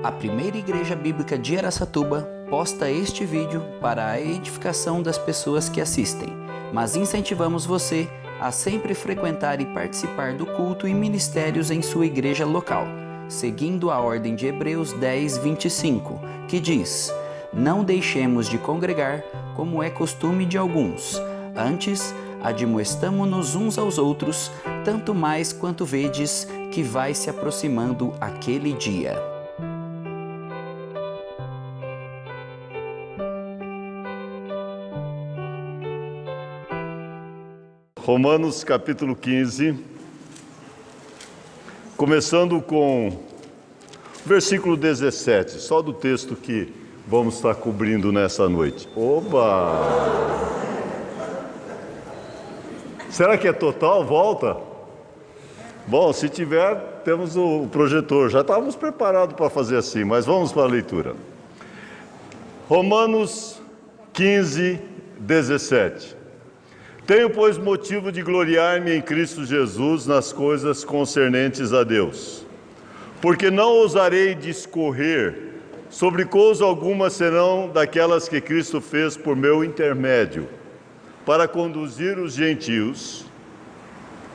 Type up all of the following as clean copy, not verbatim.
A primeira igreja bíblica de Araçatuba posta este vídeo para a edificação das pessoas que assistem, mas incentivamos você a sempre frequentar e participar do culto e ministérios em sua igreja local, seguindo a ordem de Hebreus 10, 25, que diz: "Não deixemos de congregar, como é costume de alguns, antes admoestamo-nos uns aos outros, tanto mais quanto vedes que vai se aproximando aquele dia." Romanos capítulo 15, começando com o versículo 17, só do texto que vamos estar cobrindo nessa noite. Oba! Será que é total? Volta? Bom, se tiver, temos o projetor. Já estávamos preparados para fazer assim, mas vamos para a leitura. Romanos 15, 17. Tenho, pois, motivo de gloriar-me em Cristo Jesus nas coisas concernentes a Deus, porque não ousarei discorrer sobre coisa alguma senão daquelas que Cristo fez por meu intermédio, para conduzir os gentios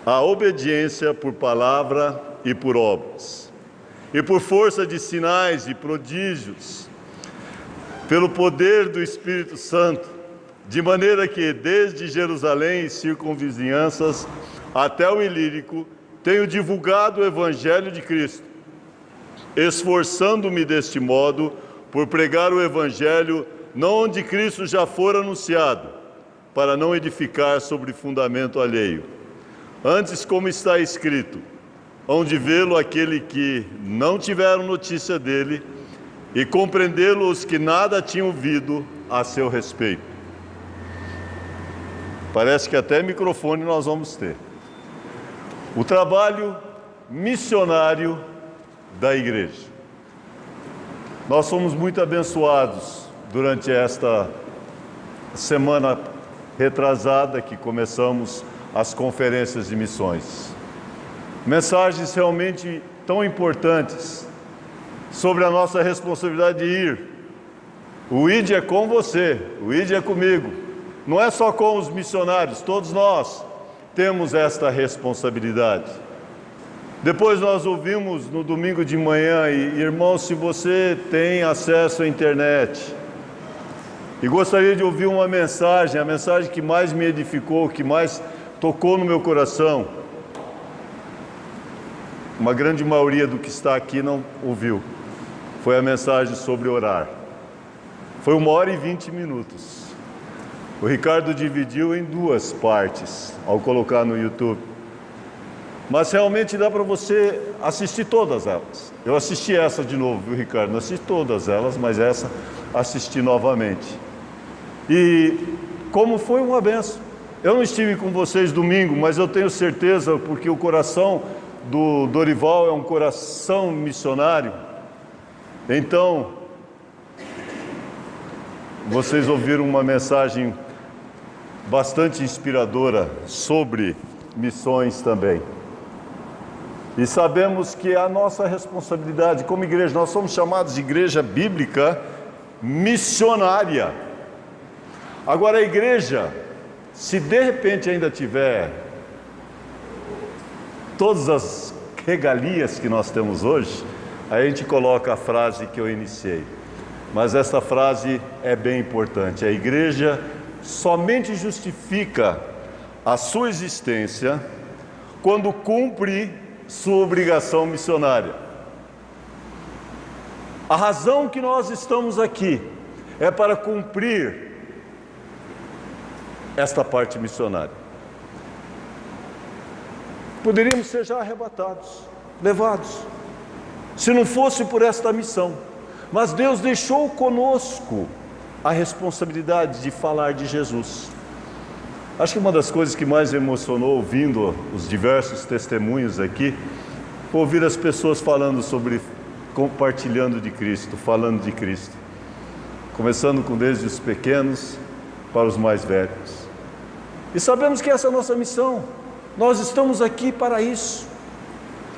à obediência por palavra e por obras, e por força de sinais e prodígios, pelo poder do Espírito Santo, de maneira que, desde Jerusalém e circunvizinhanças até o Ilírico, tenho divulgado o Evangelho de Cristo, esforçando-me deste modo por pregar o Evangelho não onde Cristo já for anunciado, para não edificar sobre fundamento alheio. Antes, como está escrito, hão de vê-lo aquele que não tiveram notícia dele, e compreendê-lo os que nada tinham ouvido a seu respeito. Parece que até microfone nós vamos ter. O trabalho missionário da igreja. Nós fomos muito abençoados durante esta semana retrasada que começamos as conferências de missões. Mensagens realmente tão importantes sobre a nossa responsabilidade de ir. O ID é com você, o ID é comigo. Não é só com os missionários, todos nós temos esta responsabilidade. Depois nós ouvimos no domingo de manhã, irmãos, se você tem acesso à internet e gostaria de ouvir uma mensagem, a mensagem que mais me edificou, que mais tocou no meu coração, uma grande maioria do que está aqui não ouviu, foi a mensagem sobre orar. Foi 1h20. O Ricardo dividiu em 2 partes, ao colocar no YouTube. Mas realmente dá para você assistir todas elas. Eu assisti essa de novo, viu, Ricardo? Não assisti todas elas, mas essa assisti novamente. E como foi uma benção. Eu não estive com vocês domingo, mas eu tenho certeza, porque o coração do Dorival é um coração missionário. Então, vocês ouviram uma mensagem bastante inspiradora sobre missões também. E sabemos que é a nossa responsabilidade como igreja, nós somos chamados de igreja bíblica missionária. Agora a igreja, se de repente ainda tiver todas as regalias que nós temos hoje, aí a gente coloca a frase que eu iniciei. Mas essa frase é bem importante. A igreja somente justifica a sua existência quando cumpre sua obrigação missionária. A razão que nós estamos aqui é para cumprir esta parte missionária. Poderíamos ser já arrebatados, levados, se não fosse por esta missão. Mas Deus deixou conosco a responsabilidade de falar de Jesus. Acho que uma das coisas que mais me emocionou ouvindo os diversos testemunhos aqui foi ouvir as pessoas falando sobre, compartilhando de Cristo, falando de Cristo. Começando com desde os pequenos para os mais velhos. E sabemos que essa é a nossa missão. Nós estamos aqui para isso.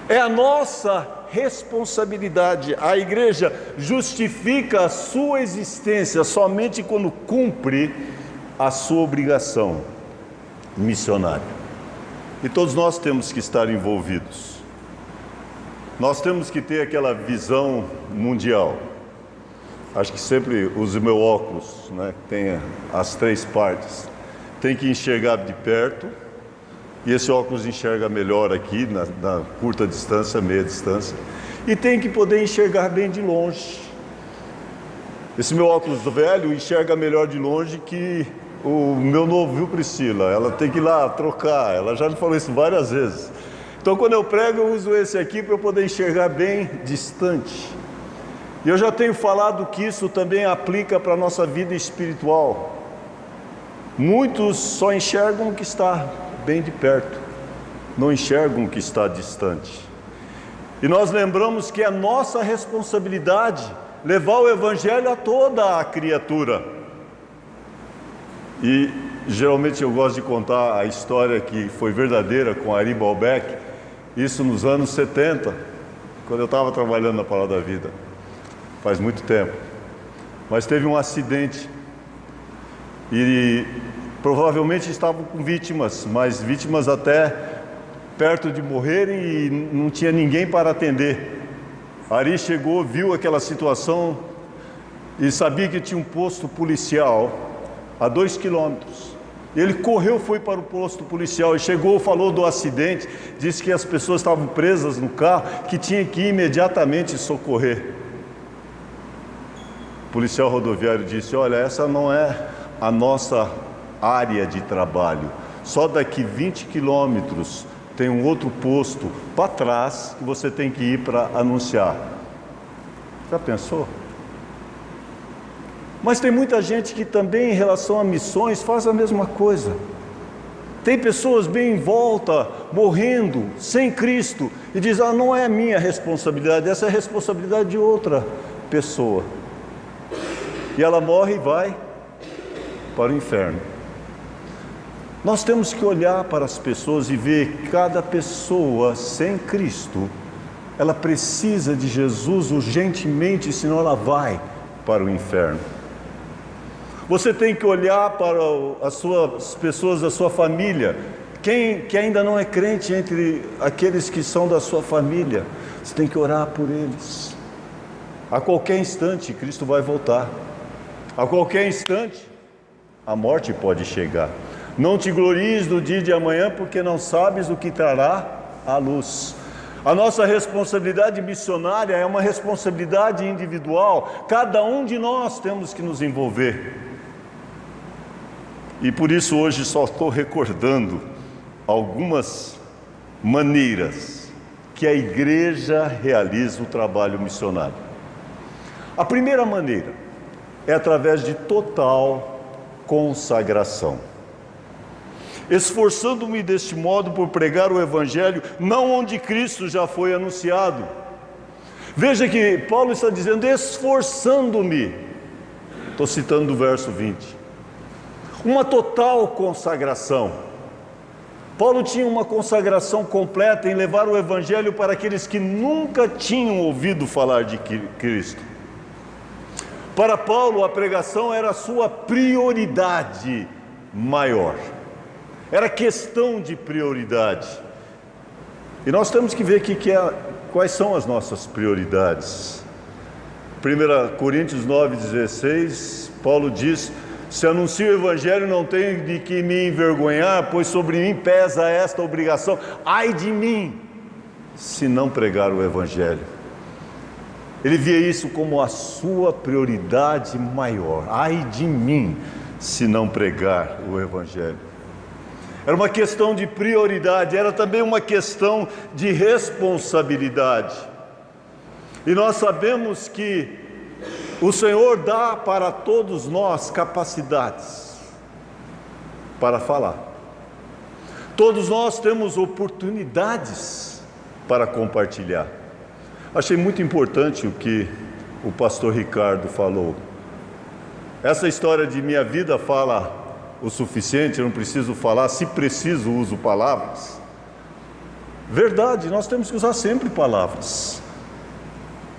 É a nossa responsabilidade. A igreja justifica a sua existência somente quando cumpre a sua obrigação missionária. E todos nós temos que estar envolvidos. Nós temos que ter aquela visão mundial. Acho que sempre uso meu óculos, né, que tem as três partes. Tem que enxergar de perto, e esse óculos enxerga melhor aqui, na curta distância, meia distância. E tem que poder enxergar bem de longe. Esse meu óculos velho enxerga melhor de longe que o meu novo, viu, Priscila? Ela tem que ir lá trocar, ela já me falou isso várias vezes. Então, quando eu prego, eu uso esse aqui para eu poder enxergar bem distante. E eu já tenho falado que isso também aplica para a nossa vida espiritual. Muitos só enxergam o que está bem de perto, não enxergam o que está distante. E nós lembramos que é nossa responsabilidade levar o Evangelho a toda a criatura. E geralmente eu gosto de contar a história que foi verdadeira com Ari Balbeck, isso nos anos 70, quando eu estava trabalhando na Palavra da Vida. Faz muito tempo. Mas teve um acidente e provavelmente estavam com vítimas, mas vítimas até perto de morrerem e não tinha ninguém para atender. Ari chegou, viu aquela situação e sabia que tinha um posto policial a 2 quilômetros. Ele correu, foi para o posto policial e chegou, falou do acidente, disse que as pessoas estavam presas no carro, que tinha que imediatamente socorrer. O policial rodoviário disse: olha, essa não é a nossa área de trabalho. Só daqui 20 quilômetros tem um outro posto para trás que você tem que ir para anunciar. Já pensou? Mas tem muita gente que também, em relação a missões, faz a mesma coisa. Tem pessoas bem em volta, morrendo, sem Cristo, e diz: ah, não é minha responsabilidade, essa é a responsabilidade de outra pessoa. E ela morre e vai para o inferno. Nós temos que olhar para as pessoas e ver que cada pessoa sem Cristo, ela precisa de Jesus urgentemente, senão ela vai para o inferno. Você tem que olhar para as pessoas da sua família, quem que ainda não é crente entre aqueles que são da sua família, você tem que orar por eles. A qualquer instante Cristo vai voltar. A qualquer instante a morte pode chegar. Não te glories no dia de amanhã, porque não sabes o que trará a luz. A nossa responsabilidade missionária é uma responsabilidade individual. Cada um de nós temos que nos envolver. E por isso hoje só estou recordando algumas maneiras que a igreja realiza o trabalho missionário. A primeira maneira é através de total consagração. Esforçando-me deste modo por pregar o Evangelho, não onde Cristo já foi anunciado. Veja que Paulo está dizendo, esforçando-me. Estou citando o verso 20. Uma total consagração. Paulo tinha uma consagração completa em levar o Evangelho para aqueles que nunca tinham ouvido falar de Cristo. Para Paulo, a pregação era a sua prioridade maior. Era questão de prioridade. E nós temos que ver aqui quais são as nossas prioridades. 1 Coríntios 9,16, Paulo diz: se anuncio o Evangelho, não tenho de que me envergonhar, pois sobre mim pesa esta obrigação. Ai de mim, se não pregar o Evangelho. Ele via isso como a sua prioridade maior. Ai de mim, se não pregar o Evangelho. Era uma questão de prioridade, era também uma questão de responsabilidade. E nós sabemos que o Senhor dá para todos nós capacidades para falar. Todos nós temos oportunidades para compartilhar. Achei muito importante o que o pastor Ricardo falou. Essa história de minha vida fala o suficiente, eu não preciso falar, se preciso uso palavras. Verdade, nós temos que usar sempre palavras.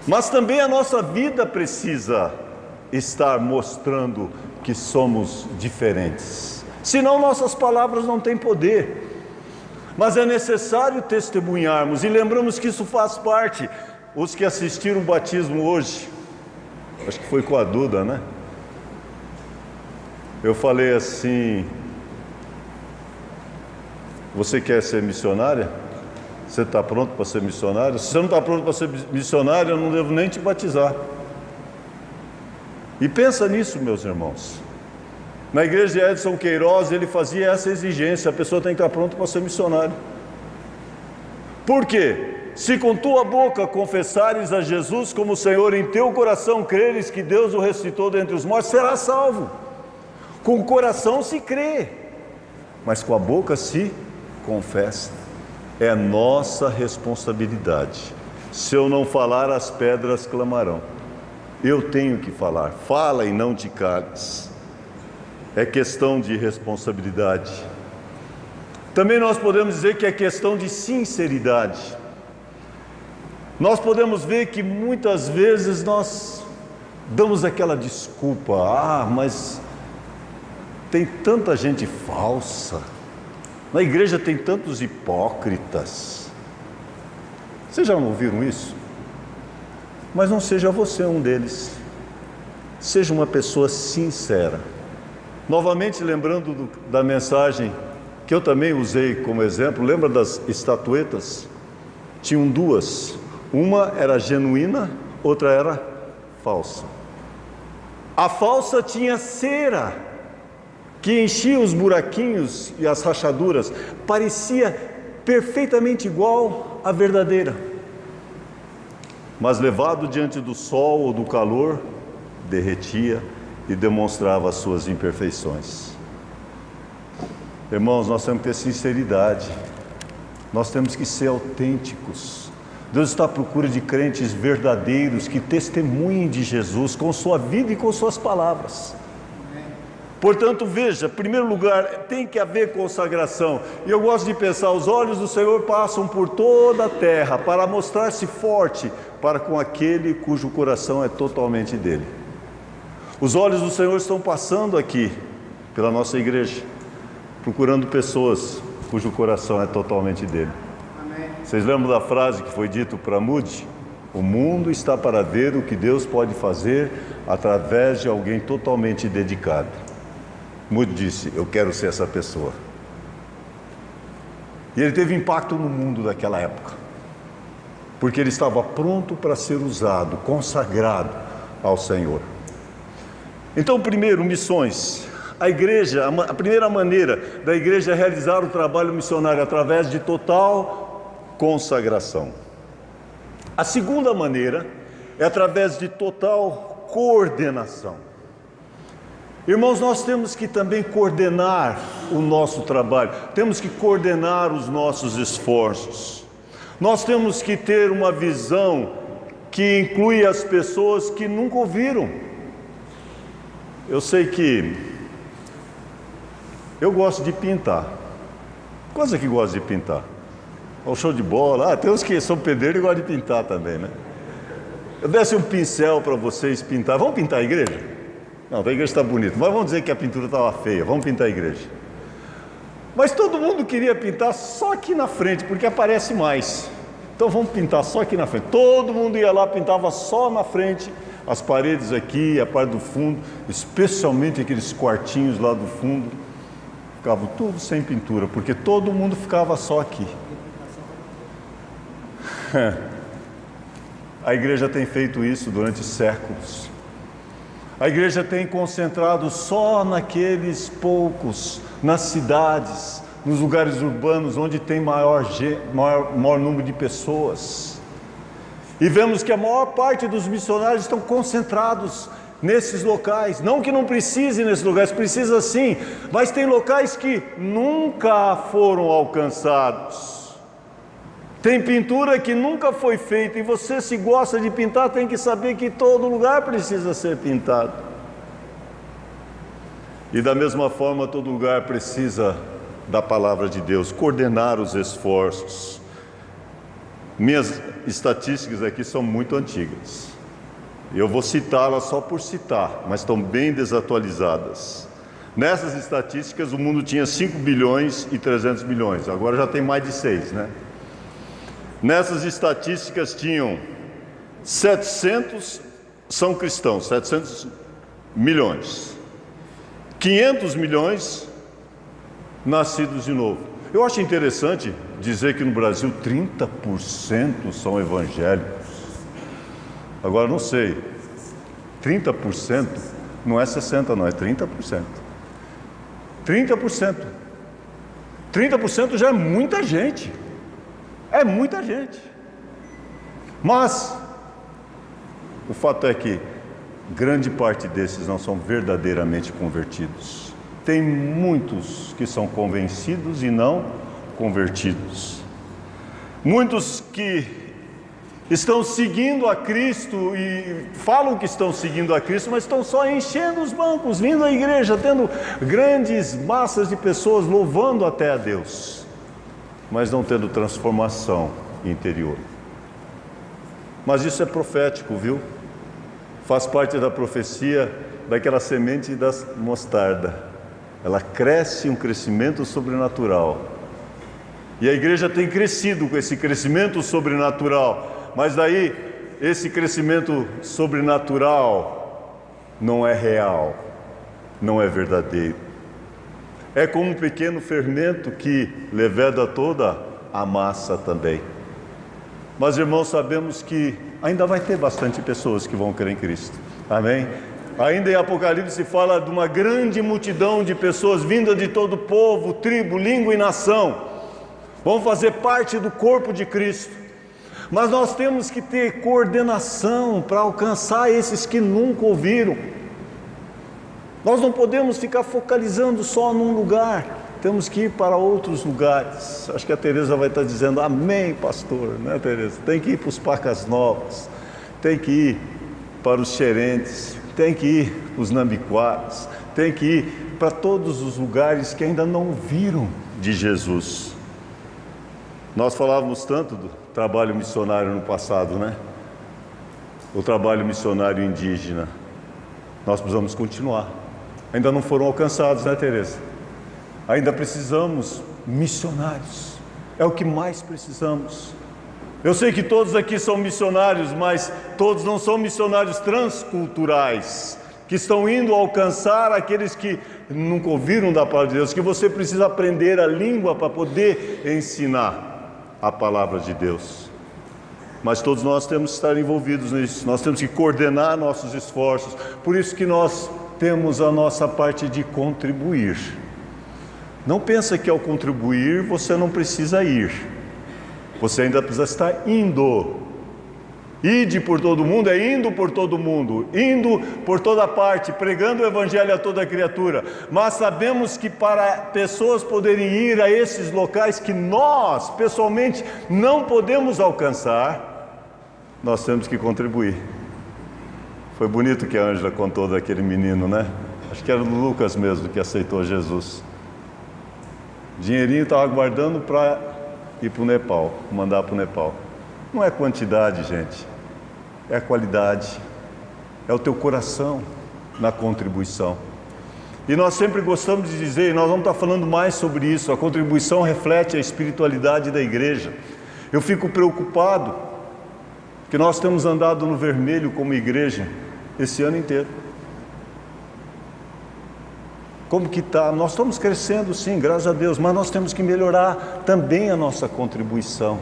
Mas também a nossa vida precisa estar mostrando que somos diferentes. Senão nossas palavras não têm poder. Mas é necessário testemunharmos, e lembramos que isso faz parte. Os que assistiram o batismo hoje, acho que foi com a Duda, né? Eu falei assim: você quer ser missionária? Você está pronto para ser missionária? Se você não está pronto para ser missionária, eu não devo nem te batizar. E pensa nisso, meus irmãos. Na igreja de Edson Queiroz, ele fazia essa exigência: a pessoa tem que estar pronta para ser missionária. Por quê? Se com tua boca confessares a Jesus como Senhor, em teu coração creres que Deus o ressuscitou dentre os mortos, serás salvo. Com o coração se crê, mas com a boca se confessa. É nossa responsabilidade. Se eu não falar, as pedras clamarão. Eu tenho que falar. Fala e não te cales. É questão de responsabilidade. Também nós podemos dizer que é questão de sinceridade. Nós podemos ver que muitas vezes nós damos aquela desculpa: mas tem tanta gente falsa, na igreja tem tantos hipócritas. Vocês já não ouviram isso? Mas não seja você um deles. Seja uma pessoa sincera. Novamente lembrando da mensagem que eu também usei como exemplo, lembra das estatuetas? Tinham duas. Uma era genuína, outra era falsa. A falsa tinha cera, que enchia os buraquinhos e as rachaduras. Parecia perfeitamente igual à verdadeira. Mas levado diante do sol ou do calor, derretia e demonstrava as suas imperfeições. Irmãos, nós temos que ter sinceridade. Nós temos que ser autênticos. Deus está à procura de crentes verdadeiros que testemunhem de Jesus com sua vida e com suas palavras. Portanto, veja, em primeiro lugar, tem que haver consagração. E eu gosto de pensar: os olhos do Senhor passam por toda a terra para mostrar-se forte para com aquele cujo coração é totalmente dele. Os olhos do Senhor estão passando aqui pela nossa igreja, procurando pessoas cujo coração é totalmente dele. Vocês lembram da frase que foi dita para Moody? O mundo está para ver o que Deus pode fazer através de alguém totalmente dedicado. Moody disse: eu quero ser essa pessoa. E ele teve impacto no mundo daquela época, porque ele estava pronto para ser usado, consagrado ao Senhor. Então, primeiro, missões. A igreja, a primeira maneira da igreja realizar o trabalho missionário através de total consagração. A segunda maneira é através de total coordenação. Irmãos, nós temos que também coordenar o nosso trabalho, temos que coordenar os nossos esforços. Nós temos que ter uma visão que inclui as pessoas que nunca ouviram. Eu sei que eu gosto de pintar. Quantos aqui gostam de pintar? O show de bola. Tem uns que são pedreiros e gostam de pintar também, né? Eu desse um pincel para vocês pintar. Vamos pintar a igreja? Não, a igreja está bonita, mas vamos dizer que a pintura estava feia. Vamos pintar a igreja. Mas todo mundo queria pintar só aqui na frente, porque aparece mais. Então vamos pintar só aqui na frente. Todo mundo ia lá, pintava só na frente, as paredes aqui, a parte do fundo, especialmente aqueles quartinhos lá do fundo, ficavam tudo sem pintura, porque todo mundo ficava só aqui. A igreja tem feito isso durante séculos. A igreja tem concentrado só naqueles poucos, nas cidades, nos lugares urbanos onde tem maior número de pessoas. E vemos que a maior parte dos missionários estão concentrados nesses locais. Não que não precise nesses lugares, precisa sim, mas tem locais que nunca foram alcançados. Tem pintura que nunca foi feita, e você, se gosta de pintar, tem que saber que todo lugar precisa ser pintado. E da mesma forma, todo lugar precisa da palavra de Deus, coordenar os esforços. Minhas estatísticas aqui são muito antigas. Eu vou citá-las só por citar, mas estão bem desatualizadas. Nessas estatísticas, o mundo tinha 5 bilhões e 300 milhões. Agora já tem mais de 6, né? Nessas estatísticas tinham 700 são cristãos, 700 milhões. 500 milhões nascidos de novo. Eu acho interessante dizer que no Brasil 30% são evangélicos. Agora não sei, 30% não é 60%, não, é 30%. 30%. 30% já é muita gente. É muita gente. Mas o fato é que grande parte desses não são verdadeiramente convertidos. Tem muitos que são convencidos e não convertidos. Muitos que estão seguindo a Cristo e falam que estão seguindo a Cristo, mas estão só enchendo os bancos, vindo à igreja, tendo grandes massas de pessoas louvando até a Deus, mas não tendo transformação interior. Mas isso é profético, viu? Faz parte da profecia daquela semente da mostarda. Ela cresce um crescimento sobrenatural. E a igreja tem crescido com esse crescimento sobrenatural. Mas daí, esse crescimento sobrenatural não é real, não é verdadeiro. É como um pequeno fermento que leveda toda a massa também. Mas, irmãos, sabemos que ainda vai ter bastante pessoas que vão crer em Cristo. Amém? Ainda em Apocalipse fala de uma grande multidão de pessoas vindas de todo povo, tribo, língua e nação. Vão fazer parte do corpo de Cristo. Mas nós temos que ter coordenação para alcançar esses que nunca ouviram. Nós não podemos ficar focalizando só num lugar. Temos que ir para outros lugares. Acho que a Tereza vai estar dizendo amém, pastor, né, Tereza? Tem que ir para os Pacas Novas, tem que ir para os Xerentes, tem que ir para os Nambiquaras, tem que ir para todos os lugares que ainda não viram de Jesus. Nós falávamos tanto do trabalho missionário no passado, né? O trabalho missionário indígena. Nós precisamos continuar. Ainda não foram alcançados, né, Tereza? Ainda precisamos missionários. É o que mais precisamos. Eu sei que todos aqui são missionários, mas todos não são missionários transculturais, que estão indo alcançar aqueles que nunca ouviram da palavra de Deus, que você precisa aprender a língua para poder ensinar a palavra de Deus. Mas todos nós temos que estar envolvidos nisso, nós temos que coordenar nossos esforços, por isso que nós temos a nossa parte de contribuir. Não pensa que ao contribuir você não precisa ir, você ainda precisa estar indo. Ide por todo mundo, é indo por todo mundo, indo por toda parte, pregando o evangelho a toda criatura. Mas sabemos que para pessoas poderem ir a esses locais que nós, pessoalmente, não podemos alcançar, nós temos que contribuir. Foi bonito que a Ângela contou daquele menino, né? Acho que era o Lucas mesmo que aceitou Jesus. Dinheirinho estava guardando para ir para o Nepal, mandar para o Nepal. Não é quantidade, gente. É a qualidade, é o teu coração na contribuição. E nós sempre gostamos de dizer, e nós vamos estar falando mais sobre isso, a contribuição reflete a espiritualidade da igreja. Eu fico preocupado que nós temos andado no vermelho como igreja esse ano inteiro. Como que está? Nós estamos crescendo sim, graças a Deus, mas nós temos que melhorar também a nossa contribuição.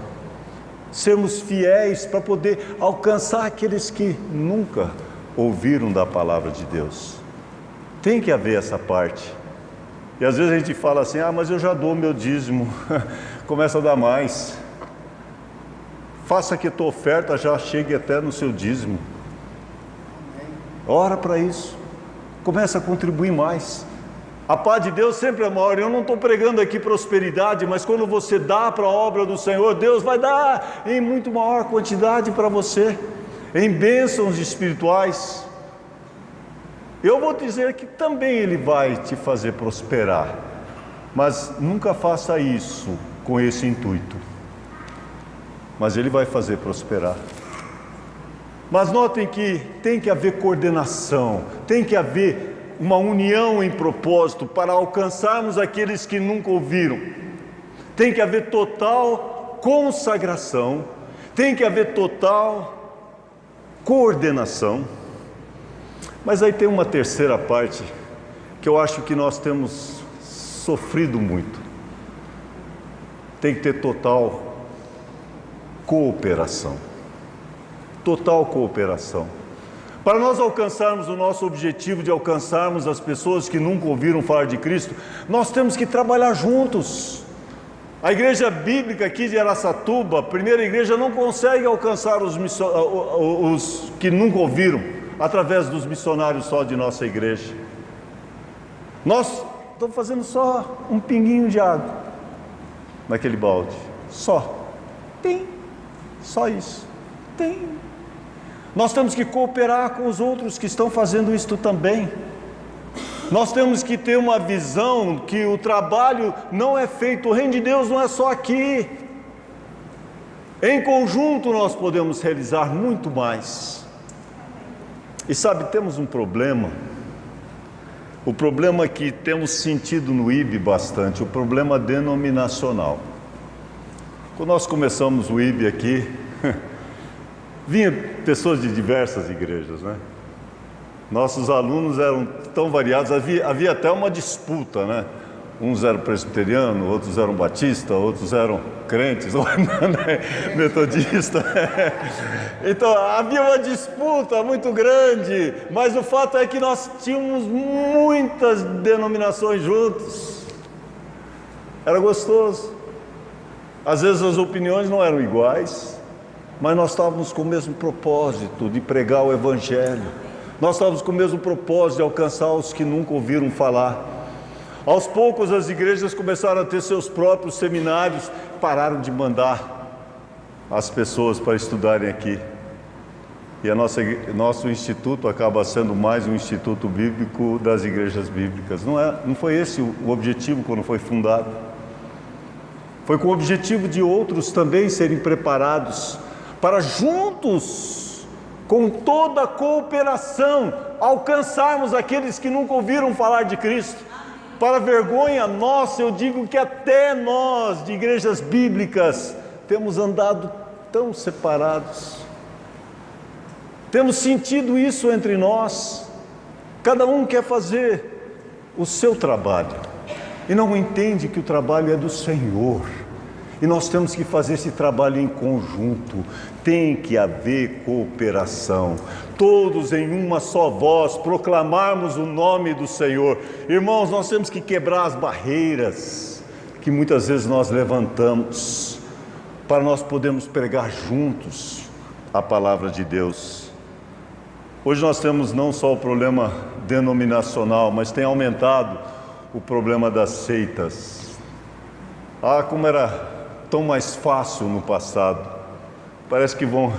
Sermos fiéis para poder alcançar aqueles que nunca ouviram da palavra de Deus. Tem que haver essa parte. E às vezes a gente fala assim, mas eu já dou meu dízimo. Começa a dar mais. Faça que a tua oferta já chegue até no seu dízimo. Ora para isso. Começa a contribuir mais. A paz de Deus sempre é maior. Eu não estou pregando aqui prosperidade, mas quando você dá para a obra do Senhor, Deus vai dar em muito maior quantidade para você, em bênçãos espirituais. Eu vou dizer que também Ele vai te fazer prosperar, mas nunca faça isso com esse intuito. mas Ele vai fazer prosperar. Mas notem que tem que haver coordenação, tem que haver uma união em propósito para alcançarmos aqueles que nunca ouviram. Tem que haver total consagração, tem que haver total coordenação. Mas aí tem uma terceira parte que eu acho que nós temos sofrido muito. Tem que ter total cooperação. Total cooperação. Para nós alcançarmos o nosso objetivo de alcançarmos as pessoas que nunca ouviram falar de Cristo, nós temos que trabalhar juntos. A igreja bíblica aqui de Araçatuba, a primeira igreja, não consegue alcançar os que nunca ouviram através dos missionários só de nossa igreja. Nós estamos fazendo só um pinguinho de água naquele balde, só. Tem, só isso. Tem. Nós temos que cooperar com os outros que estão fazendo isto também. Nós temos que ter uma visão que o trabalho não é feito, o reino de Deus não é só aqui. Em conjunto nós podemos realizar muito mais. E sabe, temos um problema. O problema que temos sentido no IB bastante, o problema denominacional. Quando nós começamos o IB aqui, vinha pessoas de diversas igrejas, né? Nossos alunos eram tão variados, havia até uma disputa, né? Uns eram presbiterianos, outros eram batistas, outros eram crentes, metodistas. Então havia uma disputa muito grande, mas o fato é que nós tínhamos muitas denominações juntos. Era gostoso. Às vezes as opiniões não eram iguais, mas nós estávamos com o mesmo propósito de pregar o Evangelho. Nós estávamos com o mesmo propósito de alcançar os que nunca ouviram falar. Aos poucos as igrejas começaram a ter seus próprios seminários, pararam de mandar as pessoas para estudarem aqui. E nosso instituto acaba sendo mais um instituto bíblico das igrejas bíblicas. Não foi esse o objetivo quando foi fundado. Foi com o objetivo de outros também serem preparados para juntos, com toda a cooperação, alcançarmos aqueles que nunca ouviram falar de Cristo. Para vergonha nossa, eu digo que até nós, de igrejas bíblicas, temos andado tão separados. Temos sentido isso entre nós. Cada um quer fazer o seu trabalho e não entende que o trabalho é do Senhor. E nós temos que fazer esse trabalho em conjunto. Tem que haver cooperação. Todos em uma só voz proclamarmos o nome do Senhor. Irmãos, nós temos que quebrar as barreiras que muitas vezes nós levantamos para nós podermos pregar juntos a palavra de Deus. Hoje nós temos não só o problema denominacional, mas tem aumentado o problema das seitas. Como era tão mais fácil no passado. Parece que vão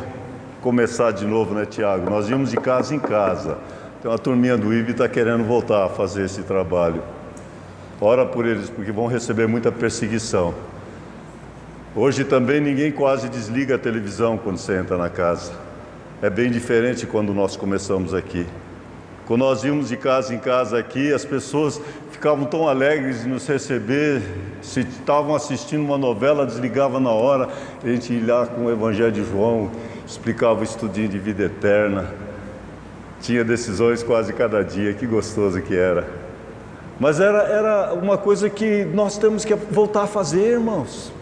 começar de novo, né, Tiago? Nós íamos de casa em casa. Tem uma turminha do IB que está querendo voltar a fazer esse trabalho. Ora por eles, porque vão receber muita perseguição. Hoje também ninguém quase desliga a televisão quando você entra na casa. É bem diferente quando nós começamos aqui. Quando nós íamos de casa em casa aqui, as pessoas ficavam tão alegres de nos receber. Se estavam assistindo uma novela, desligava na hora. A gente ia lá com o Evangelho de João, explicava o estudinho de vida eterna. Tinha decisões quase cada dia, que gostoso que era. Mas era uma coisa que nós temos que voltar a fazer, irmãos.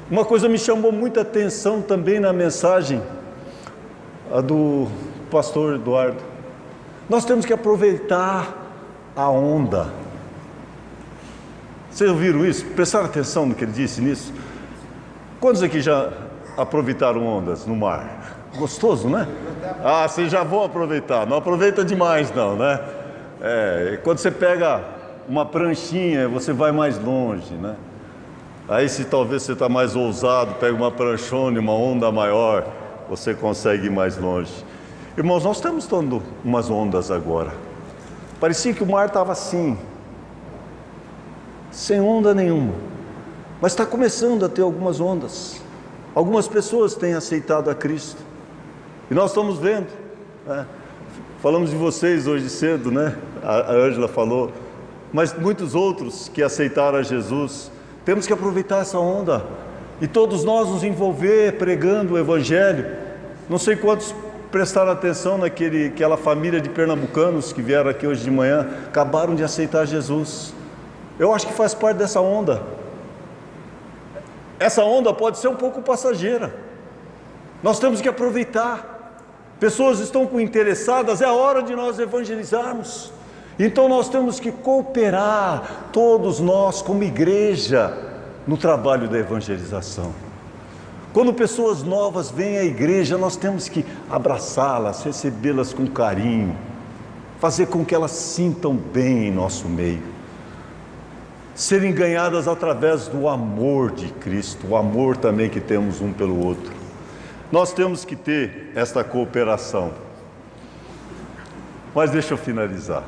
Uma coisa me chamou muita atenção também na mensagem, a do pastor Eduardo. Nós temos que aproveitar a onda. Vocês ouviram isso? Prestaram atenção no que ele disse nisso? Quantos aqui já aproveitaram ondas no mar? Gostoso, né? Vocês já vão aproveitar. Não aproveita demais não, né? Quando você pega uma pranchinha, você vai mais longe, né? Aí se talvez você está mais ousado, pega uma pranchona, uma onda maior, você consegue ir mais longe. Irmãos, nós estamos tendo umas ondas agora. Parecia que o mar estava assim, sem onda nenhuma. Mas está começando a ter algumas ondas. Algumas pessoas têm aceitado a Cristo. E nós estamos vendo, né? Falamos de vocês hoje cedo, né? A Ângela falou. Mas muitos outros que aceitaram a Jesus. Temos que aproveitar essa onda. E todos nós nos envolver pregando o Evangelho. Não sei quantos prestaram atenção naquela família de pernambucanos que vieram aqui hoje de manhã. Acabaram de aceitar Jesus. Eu acho que faz parte dessa onda. Essa onda pode ser um pouco passageira. Nós temos que aproveitar. Pessoas estão interessadas, é a hora de nós evangelizarmos. Então nós temos que cooperar, todos nós como igreja, no trabalho da evangelização. Quando pessoas novas vêm à igreja, nós temos que abraçá-las, recebê-las com carinho, fazer com que elas sintam bem em nosso meio, serem ganhadas através do amor de Cristo, o amor também que temos um pelo outro. Nós temos que ter esta cooperação. Mas deixa eu finalizar.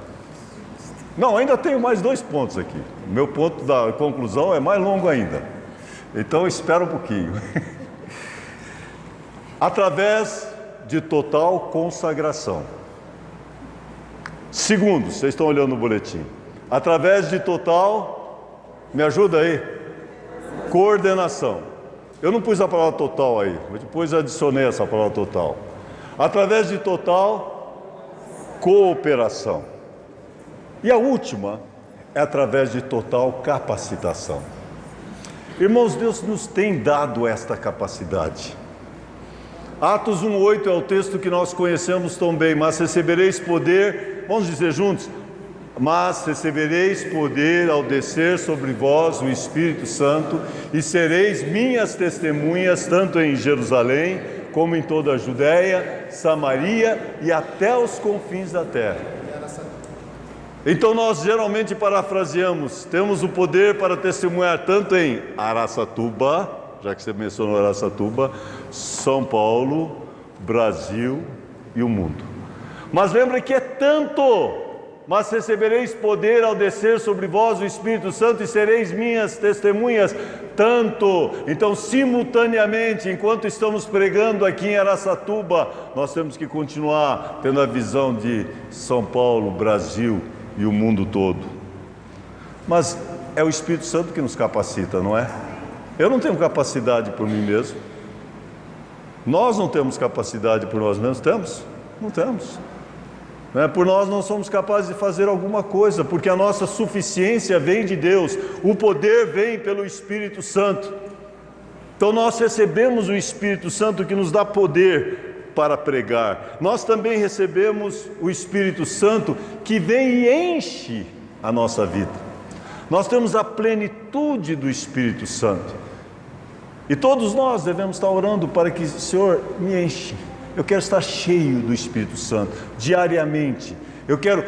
Não, ainda tenho mais 2 pontos aqui. O meu ponto da conclusão é mais longo ainda. Então espera um pouquinho. Através de total consagração. Segundo, vocês estão olhando no boletim. Através de total, me ajuda aí? Coordenação. Eu não pus a palavra total aí, mas depois adicionei essa palavra total. Através de total cooperação. E a última é através de total capacitação. Irmãos, Deus nos tem dado esta capacidade. Atos 1:8 é o texto que nós conhecemos tão bem. Mas recebereis poder, vamos dizer juntos, mas recebereis poder ao descer sobre vós o Espírito Santo, e sereis minhas testemunhas, tanto em Jerusalém, como em toda a Judéia, Samaria e até os confins da terra. Então nós geralmente parafraseamos, temos o poder para testemunhar tanto em Araçatuba, já que você mencionou Araçatuba, São Paulo, Brasil e o mundo. Mas lembra que é tanto... Mas recebereis poder ao descer sobre vós o Espírito Santo e sereis minhas testemunhas, tanto. Então, simultaneamente, enquanto estamos pregando aqui em Araçatuba, nós temos que continuar tendo a visão de São Paulo, Brasil e o mundo todo. Mas é o Espírito Santo que nos capacita, não é? Eu não tenho capacidade por mim mesmo. Nós não temos capacidade por nós mesmos, temos? Não temos. Por nós não somos capazes de fazer alguma coisa, porque a nossa suficiência vem de Deus, o poder vem pelo Espírito Santo. Então nós recebemos o Espírito Santo que nos dá poder para pregar. Nós também recebemos o Espírito Santo que vem e enche a nossa vida. Nós temos a plenitude do Espírito Santo. E todos nós devemos estar orando para que o Senhor me enche. Eu quero estar cheio do Espírito Santo, diariamente. Eu quero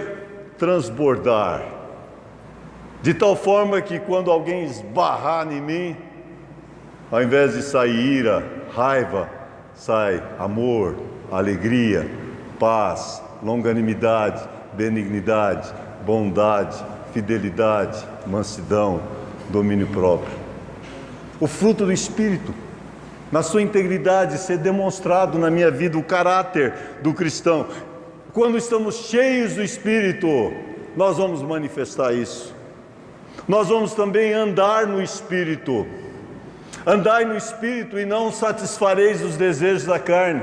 transbordar, de tal forma que quando alguém esbarrar em mim, ao invés de sair ira, raiva, sai amor, alegria, paz, longanimidade, benignidade, bondade, fidelidade, mansidão, domínio próprio. O fruto do Espírito, na sua integridade, ser demonstrado na minha vida, o caráter do cristão. Quando estamos cheios do Espírito, nós vamos manifestar isso. Nós vamos também andar no Espírito. Andai no Espírito e não satisfareis os desejos da carne.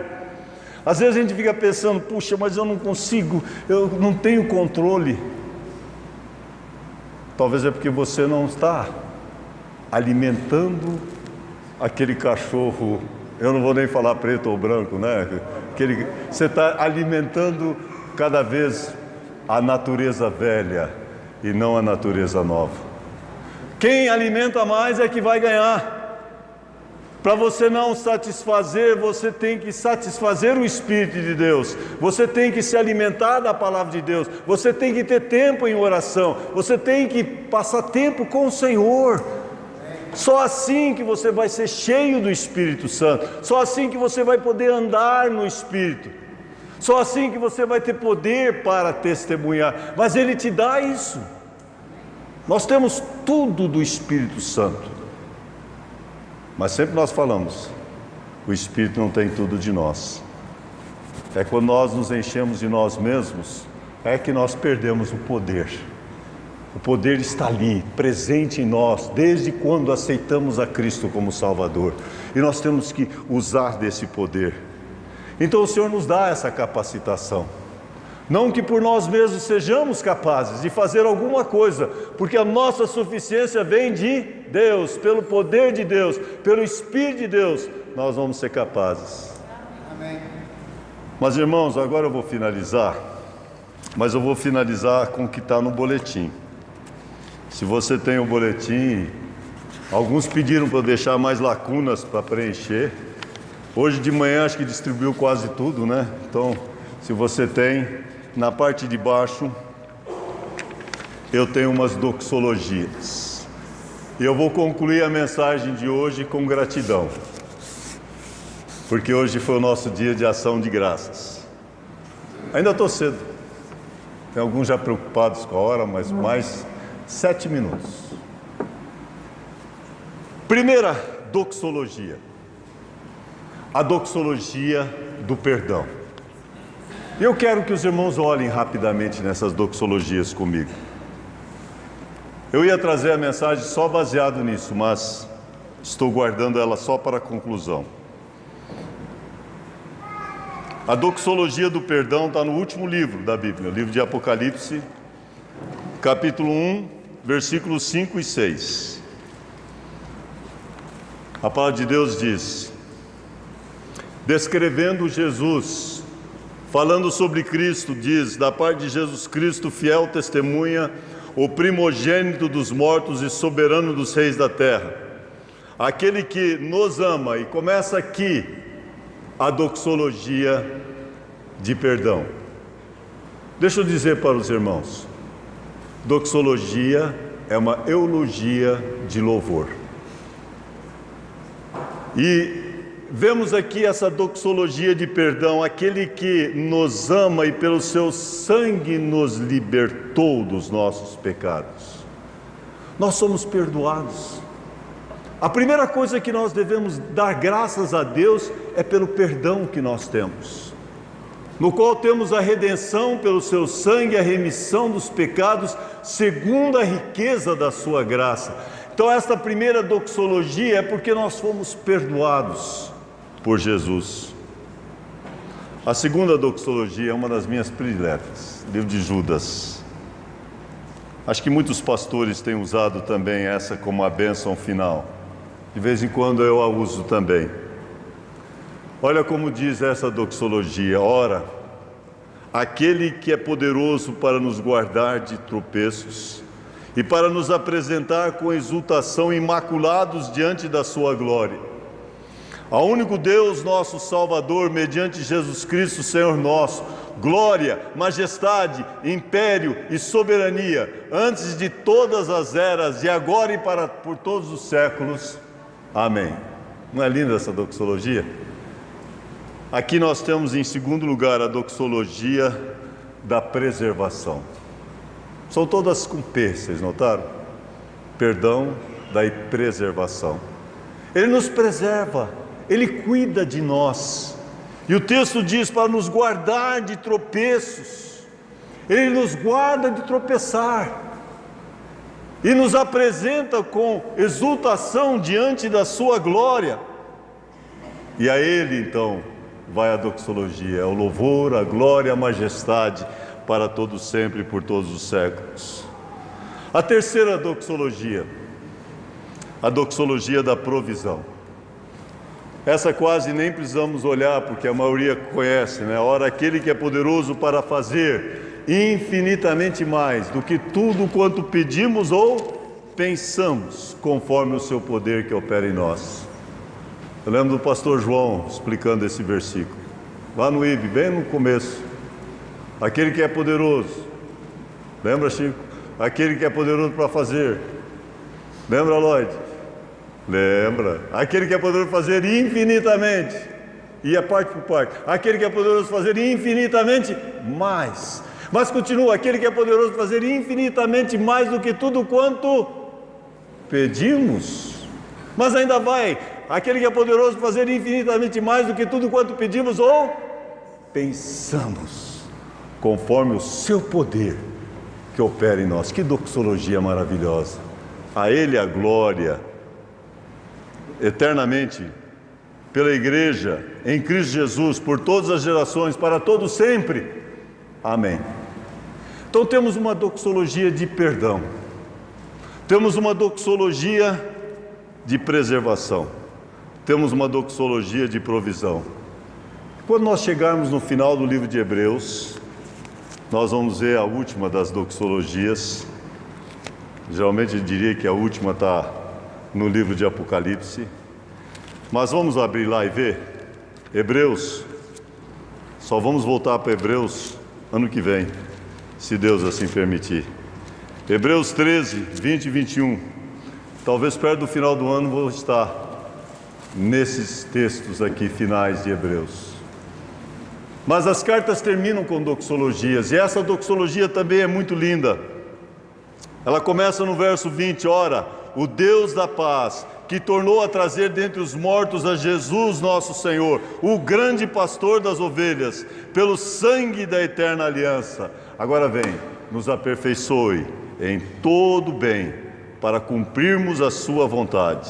Às vezes a gente fica pensando, puxa, mas eu não consigo, eu não tenho controle. Talvez é porque você não está alimentando aquele cachorro, eu não vou nem falar preto ou branco, né? Você está alimentando cada vez a natureza velha e não a natureza nova. Quem alimenta mais é que vai ganhar. Para você não satisfazer, você tem que satisfazer o Espírito de Deus. Você tem que se alimentar da palavra de Deus. Você tem que ter tempo em oração. Você tem que passar tempo com o Senhor. Só assim que você vai ser cheio do Espírito Santo. Só assim que você vai poder andar no Espírito. Só assim que você vai ter poder para testemunhar. Mas Ele te dá isso. Nós temos tudo do Espírito Santo. Mas sempre nós falamos, o Espírito não tem tudo de nós. É quando nós nos enchemos de nós mesmos, é que nós perdemos o poder. O poder está ali, presente em nós, desde quando aceitamos a Cristo como Salvador. E nós temos que usar desse poder. Então o Senhor nos dá essa capacitação. Não que por nós mesmos sejamos capazes de fazer alguma coisa, porque a nossa suficiência vem de Deus, pelo poder de Deus, pelo Espírito de Deus, nós vamos ser capazes. Amém. Mas irmãos, agora eu vou finalizar, mas eu vou finalizar com o que está no boletim. Se você tem o boletim, alguns pediram para eu deixar mais lacunas para preencher. Hoje de manhã acho que distribuiu quase tudo, né? Então, se você tem, na parte de baixo, eu tenho umas doxologias. E eu vou concluir a mensagem de hoje com gratidão. Porque hoje foi o nosso dia de ação de graças. Ainda estou cedo. Tem alguns já preocupados com a hora, mas mais 7 minutos. Primeira doxologia. A doxologia do perdão. Eu quero que os irmãos olhem rapidamente nessas doxologias comigo. Eu ia trazer a mensagem só baseado nisso, mas estou guardando ela só para a conclusão. A doxologia do perdão está no último livro da Bíblia, o livro de Apocalipse, capítulo 1, versículos 5 e 6. A palavra de Deus diz, descrevendo Jesus, falando sobre Cristo, diz, da parte de Jesus Cristo, fiel testemunha, o primogênito dos mortos e soberano dos reis da terra, aquele que nos ama, e começa aqui a doxologia de perdão. Deixa eu dizer para os irmãos, doxologia é uma eulogia de louvor. E vemos aqui essa doxologia de perdão, aquele que nos ama e pelo seu sangue nos libertou dos nossos pecados. Nós somos perdoados. A primeira coisa que nós devemos dar graças a Deus é pelo perdão que nós temos, no qual temos a redenção pelo seu sangue, a remissão dos pecados, segundo a riqueza da sua graça. Então esta primeira doxologia é porque nós fomos perdoados por Jesus. A segunda doxologia é uma das minhas prediletas, livro de Judas. Acho que muitos pastores têm usado também essa como a bênção final. De vez em quando eu a uso também. Olha como diz essa doxologia: ora, aquele que é poderoso para nos guardar de tropeços e para nos apresentar com exultação imaculados diante da sua glória. Ao único Deus, nosso Salvador, mediante Jesus Cristo, Senhor nosso, glória, majestade, império e soberania, antes de todas as eras, e agora e por todos os séculos. Amém. Não é linda essa doxologia? Aqui nós temos em segundo lugar a doxologia da preservação. São todas com P, vocês notaram? Perdão, daí preservação. Ele nos preserva, Ele cuida de nós. E o texto diz para nos guardar de tropeços. Ele nos guarda de tropeçar. E nos apresenta com exultação diante da sua glória. E a Ele, então, vai a doxologia, é o louvor, a glória, a majestade, para todos sempre e por todos os séculos. A terceira doxologia, a doxologia da provisão. Essa quase nem precisamos olhar, porque a maioria conhece, né? Ora, aquele que é poderoso para fazer infinitamente mais do que tudo quanto pedimos ou pensamos, conforme o seu poder que opera em nós. Eu lembro do pastor João explicando esse versículo, lá no IB, bem no começo. Aquele que é poderoso, lembra, Chico? Aquele que é poderoso para fazer, lembra, Lloyd? Lembra? Aquele que é poderoso para fazer infinitamente, e a parte por parte, aquele que é poderoso para fazer infinitamente mais. Mas continua, aquele que é poderoso para fazer infinitamente mais do que tudo quanto pedimos. Mas ainda vai, aquele que é poderoso para fazer infinitamente mais do que tudo quanto pedimos ou pensamos, conforme o seu poder que opera em nós. Que doxologia maravilhosa! A Ele a glória eternamente pela Igreja, em Cristo Jesus, por todas as gerações, para todos sempre. Amém. Então temos uma doxologia de perdão, temos uma doxologia de preservação, temos uma doxologia de provisão. Quando nós chegarmos no final do livro de Hebreus, nós vamos ver a última das doxologias. Geralmente eu diria que a última está no livro de Apocalipse, mas vamos abrir lá e ver. Hebreus, só vamos voltar para Hebreus ano que vem, se Deus assim permitir. Hebreus 13, 20 e 21. Talvez perto do final do ano vou estar nesses textos aqui finais de Hebreus. Mas as cartas terminam com doxologias, e essa doxologia também é muito linda. Ela começa no verso 20, ora, o Deus da paz, que tornou a trazer dentre os mortos a Jesus nosso Senhor, o grande pastor das ovelhas, pelo sangue da eterna aliança. Agora vem, nos aperfeiçoe em todo bem, para cumprirmos a sua vontade,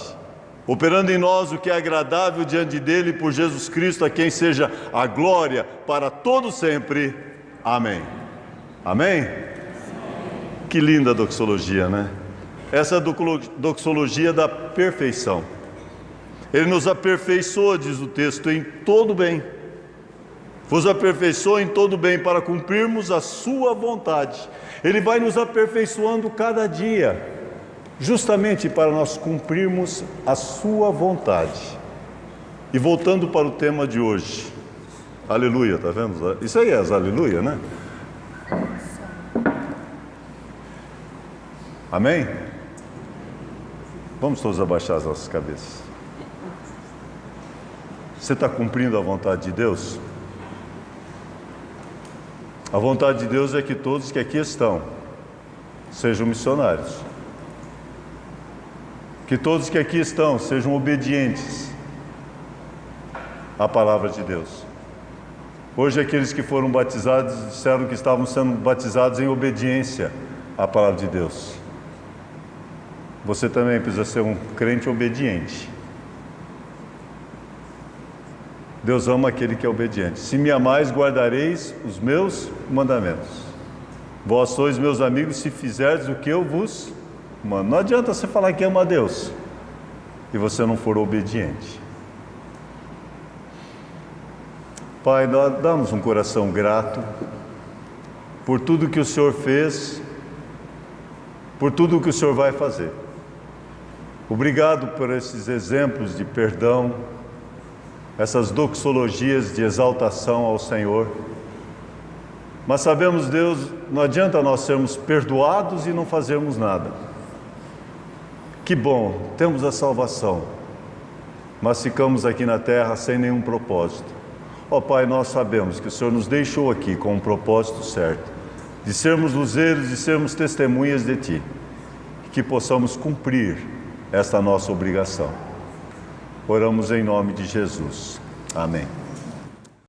operando em nós o que é agradável diante dele por Jesus Cristo, a quem seja a glória para todo sempre. Amém. Amém? Que linda doxologia, né? Essa é a doxologia da perfeição. Ele nos aperfeiçoa, diz o texto, em todo bem. Vos aperfeiçoa em todo bem para cumprirmos a sua vontade. Ele vai nos aperfeiçoando cada dia, justamente para nós cumprirmos a sua vontade. E voltando para o tema de hoje, aleluia, tá vendo? Isso aí é as aleluia, né? Amém? Vamos todos abaixar as nossas cabeças. Você está cumprindo a vontade de Deus? A vontade de Deus é que todos que aqui estão sejam missionários. Que todos que aqui estão sejam obedientes à palavra de Deus. Hoje aqueles que foram batizados disseram que estavam sendo batizados em obediência à palavra de Deus. Você também precisa ser um crente obediente. Deus ama aquele que é obediente. Se me amais, guardareis os meus mandamentos. Vós sois meus amigos se fizerdes o que eu vos mando. Não adianta você falar que ama a Deus e você não for obediente. Pai, dá-nos um coração grato por tudo que o Senhor fez, por tudo que o Senhor vai fazer. Obrigado por esses exemplos de perdão, essas doxologias de exaltação ao Senhor. Mas sabemos, Deus, não adianta nós sermos perdoados e não fazermos nada. Que bom, temos a salvação, mas ficamos aqui na terra sem nenhum propósito. Ó Pai, nós sabemos que o Senhor nos deixou aqui com um propósito certo, de sermos luzeiros, de sermos testemunhas de Ti, que possamos cumprir esta nossa obrigação. Oramos em nome de Jesus. Amém.